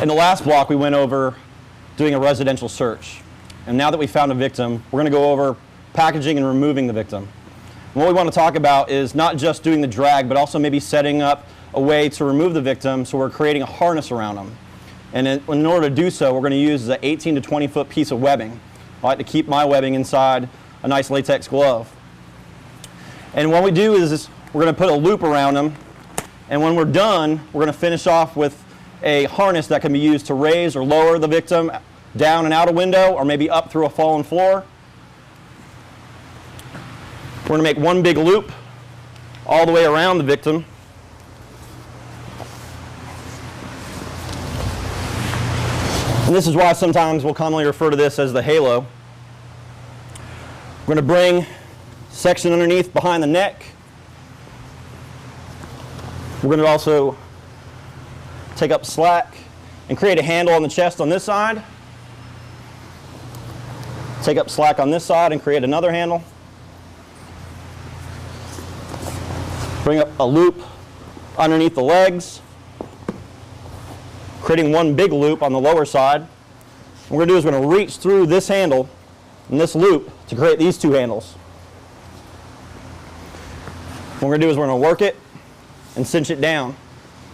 In the last block, we went over doing a residential search. And now that we found a victim, we're going to go over packaging and removing the victim. And what we want to talk about is not just doing the drag, but also maybe setting up a way to remove the victim, so we're creating a harness around them. And in order to do so, we're going to use an 18 to 20 foot piece of webbing. I like to keep my webbing inside a nice latex glove. And what we do is we're going to put a loop around them, and when we're done, we're going to finish off with a harness that can be used to raise or lower the victim down and out a window, or maybe up through a fallen floor. We're going to make one big loop all the way around the victim. And this is why sometimes we'll commonly refer to this as the halo. We're going to bring section underneath behind the neck. We're going to also take up slack and create a handle on the chest on this side. Take up slack on this side and create another handle. Bring up a loop underneath the legs, creating one big loop on the lower side. What we're going to do is we're going to reach through this handle and this loop to create these two handles. What we're going to do is we're going to work it and cinch it down.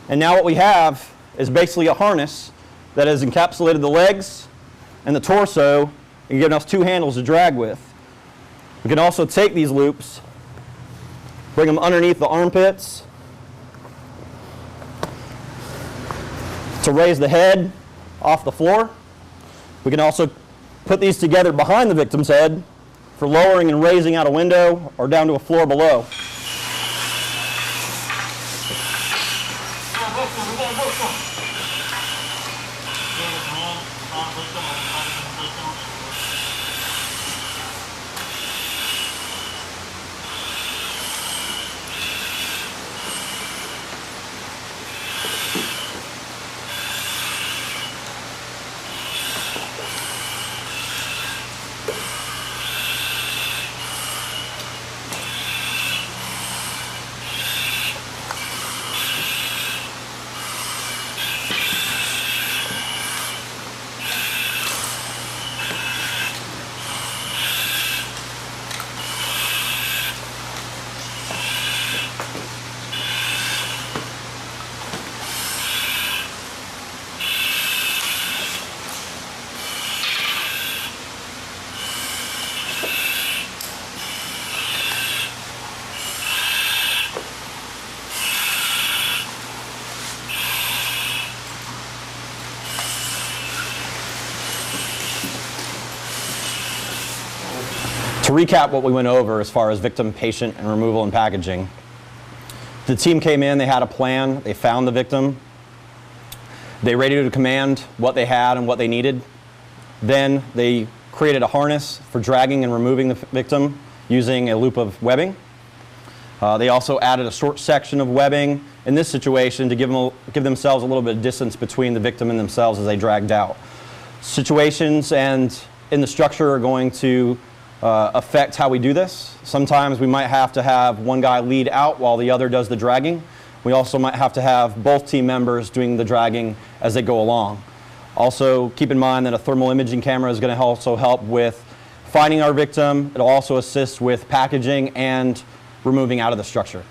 And now what we have is basically a harness that has encapsulated the legs and the torso and giving us two handles to drag with. We can also take these loops, bring them underneath the armpits to raise the head off the floor. We can also put these together behind the victim's head for lowering and raising out a window or down to a floor below. To recap what we went over as far as victim, patient, and removal and packaging, the team came in, they had a plan, they found the victim, they radioed to command what they had and what they needed. Then they created a harness for dragging and removing the victim using a loop of webbing. They also added a short section of webbing in this situation to give themselves a little bit of distance between the victim and themselves as they dragged out. Situations and in the structure are going to affect how we do this. Sometimes we might have to have one guy lead out while the other does the dragging. We also might have to have both team members doing the dragging as they go along. Also, keep in mind that a thermal imaging camera is going to also help with finding our victim. It'll also assist with packaging and removing out of the structure.